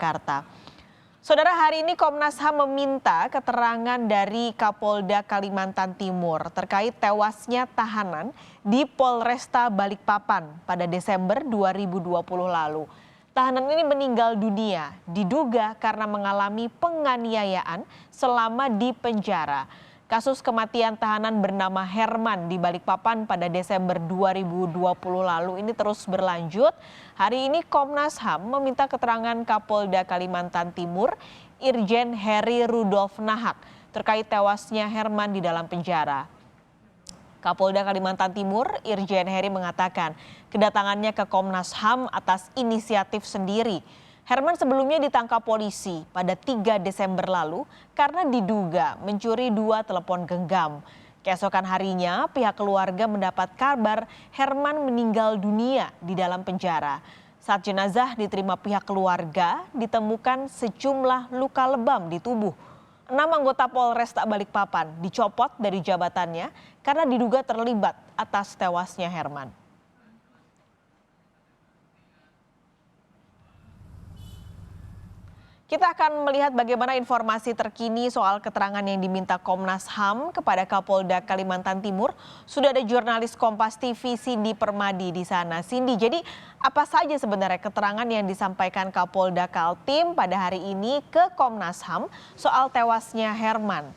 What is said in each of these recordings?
Jakarta. Saudara, hari ini Komnas HAM meminta keterangan dari Kapolda Kalimantan Timur terkait tewasnya tahanan di Polresta Balikpapan pada Desember 2020 lalu. Tahanan ini meninggal dunia diduga karena mengalami penganiayaan selama di penjara. Kasus kematian tahanan bernama Herman di Balikpapan pada Desember 2020 lalu ini terus berlanjut. Hari ini Komnas HAM meminta keterangan Kapolda Kalimantan Timur, Irjen Heri Rudolf Nahak, terkait tewasnya Herman di dalam penjara. Kapolda Kalimantan Timur, Irjen Heri mengatakan kedatangannya ke Komnas HAM atas inisiatif sendiri. Herman sebelumnya ditangkap polisi pada 3 Desember lalu karena diduga mencuri 2 telepon genggam. Keesokan harinya pihak keluarga mendapat kabar Herman meninggal dunia di dalam penjara. Saat jenazah diterima pihak keluarga ditemukan sejumlah luka lebam di tubuh. 6 anggota Polresta Balikpapan dicopot dari jabatannya karena diduga terlibat atas tewasnya Herman. Kita akan melihat bagaimana informasi terkini soal keterangan yang diminta Komnas HAM kepada Kapolda Kalimantan Timur. Sudah ada jurnalis Kompas TV Cindy Permadi di sana. Cindy, jadi apa saja sebenarnya keterangan yang disampaikan Kapolda Kaltim pada hari ini ke Komnas HAM soal tewasnya Herman?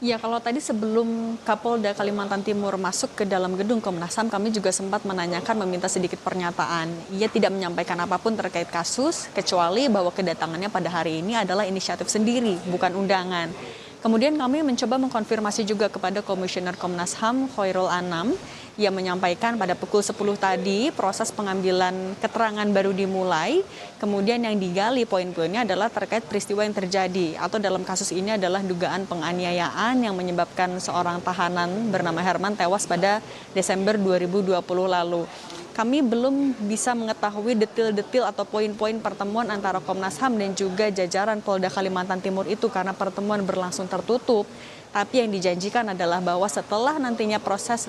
Ya, kalau tadi sebelum Kapolda Kalimantan Timur masuk ke dalam gedung Komnas HAM, kami juga sempat menanyakan, meminta sedikit pernyataan. Ia tidak menyampaikan apapun terkait kasus, kecuali bahwa kedatangannya pada hari ini adalah inisiatif sendiri, bukan undangan. Kemudian kami mencoba mengkonfirmasi juga kepada Komisioner Komnas HAM, Khairul Anam, yang menyampaikan pada pukul 10 tadi proses pengambilan keterangan baru dimulai. Kemudian yang digali poin-poinnya adalah terkait peristiwa yang terjadi, atau dalam kasus ini adalah dugaan penganiayaan yang menyebabkan seorang tahanan bernama Herman tewas pada Desember 2020 lalu. Kami belum bisa mengetahui detil-detil atau poin-poin pertemuan antara Komnas HAM dan juga jajaran Polda Kalimantan Timur itu karena pertemuan berlangsung tertutup. Tapi yang dijanjikan adalah bahwa setelah nantinya proses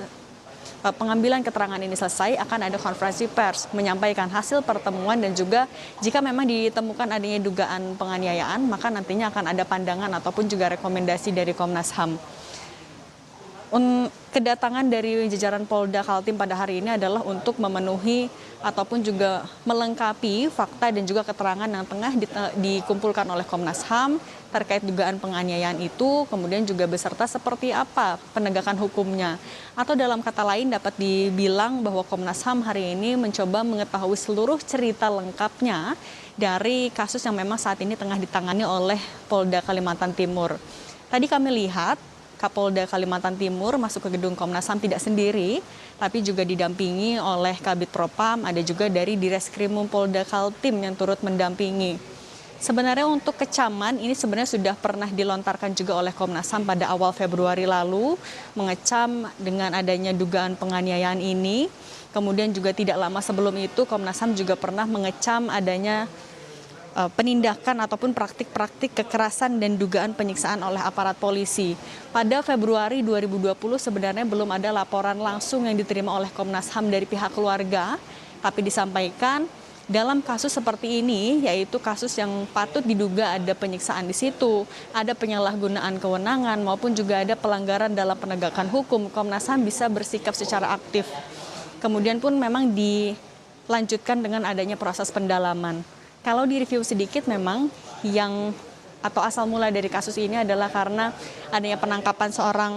pengambilan keterangan ini selesai, akan ada konferensi pers menyampaikan hasil pertemuan dan juga jika memang ditemukan adanya dugaan penganiayaan, maka nantinya akan ada pandangan ataupun juga rekomendasi dari Komnas HAM. Kedatangan dari jajaran Polda Kaltim pada hari ini adalah untuk memenuhi ataupun juga melengkapi fakta dan juga keterangan yang tengah dikumpulkan oleh Komnas HAM terkait dugaan penganiayaan itu, kemudian juga beserta seperti apa penegakan hukumnya. Atau dalam kata lain dapat dibilang bahwa Komnas HAM hari ini mencoba mengetahui seluruh cerita lengkapnya dari kasus yang memang saat ini tengah ditangani oleh Polda Kalimantan Timur. Tadi kami lihat Kapolda Kalimantan Timur masuk ke gedung Komnas HAM tidak sendiri, tapi juga didampingi oleh Kabid Propam, ada juga dari Direskrimum Polda Kaltim yang turut mendampingi. Sebenarnya untuk kecaman ini sebenarnya sudah pernah dilontarkan juga oleh Komnas HAM pada awal Februari lalu, mengecam dengan adanya dugaan penganiayaan ini. Kemudian juga tidak lama sebelum itu Komnas HAM juga pernah mengecam adanya penindakan ataupun praktik-praktik kekerasan dan dugaan penyiksaan oleh aparat polisi. Pada Februari 2020 sebenarnya belum ada laporan langsung yang diterima oleh Komnas HAM dari pihak keluarga, tapi disampaikan dalam kasus seperti ini, yaitu kasus yang patut diduga ada penyiksaan di situ, ada penyalahgunaan kewenangan maupun juga ada pelanggaran dalam penegakan hukum, Komnas HAM bisa bersikap secara aktif. Kemudian pun memang dilanjutkan dengan adanya proses pendalaman. Kalau direview sedikit memang yang atau asal mula dari kasus ini adalah karena adanya penangkapan seorang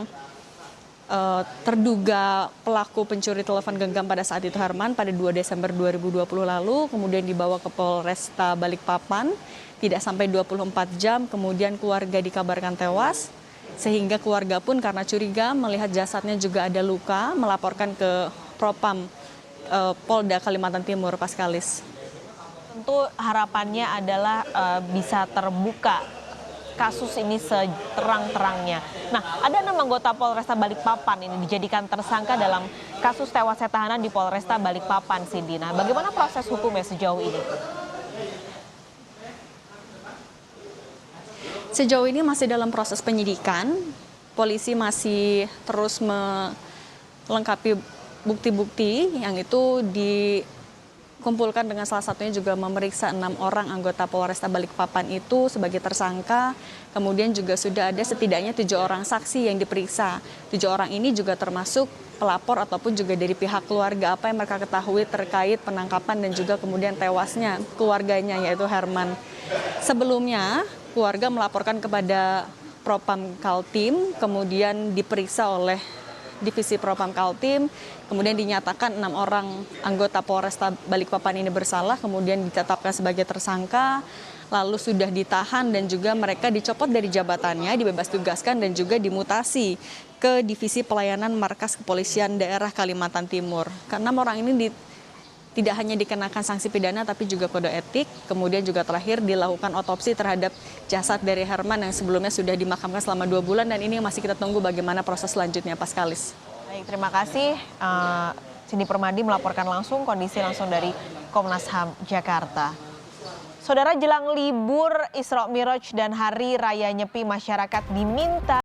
terduga pelaku pencuri telepon genggam pada saat itu Herman pada 2 Desember 2020 lalu, kemudian dibawa ke Polresta Balikpapan, tidak sampai 24 jam, kemudian keluarga dikabarkan tewas, sehingga keluarga pun karena curiga melihat jasadnya juga ada luka, melaporkan ke Propam Polda Kalimantan Timur, Paskalis. Tentu harapannya adalah bisa terbuka kasus ini seterang-terangnya. Nah, ada 6 anggota Polresta Balikpapan ini dijadikan tersangka dalam kasus tewasnya tahanan di Polresta Balikpapan, Cindy. Nah, bagaimana proses hukumnya sejauh ini? Sejauh ini masih dalam proses penyidikan. Polisi masih terus melengkapi bukti-bukti yang itu kumpulkan dengan salah satunya juga memeriksa 6 orang anggota Polresta Balikpapan itu sebagai tersangka. Kemudian juga sudah ada setidaknya 7 orang saksi yang diperiksa. 7 orang ini juga termasuk pelapor ataupun juga dari pihak keluarga, apa yang mereka ketahui terkait penangkapan dan juga kemudian tewasnya keluarganya, yaitu Herman. Sebelumnya keluarga melaporkan kepada Propam Kaltim, kemudian diperiksa oleh Divisi Propam Kaltim, kemudian dinyatakan 6 orang anggota Polresta Balikpapan ini bersalah, kemudian ditetapkan sebagai tersangka, lalu sudah ditahan dan juga mereka dicopot dari jabatannya, dibebas tugaskan dan juga dimutasi ke Divisi Pelayanan Markas Kepolisian Daerah Kalimantan Timur. Karena orang ini tidak hanya dikenakan sanksi pidana tapi juga kode etik, kemudian juga terakhir dilakukan otopsi terhadap jasad dari Herman yang sebelumnya sudah dimakamkan selama 2 bulan, dan ini masih kita tunggu bagaimana proses selanjutnya, Paskalis. Baik, terima kasih. Cindy Permadi melaporkan kondisi langsung dari Komnas HAM Jakarta. Saudara, jelang libur Isra Miraj dan Hari Raya Nyepi, masyarakat diminta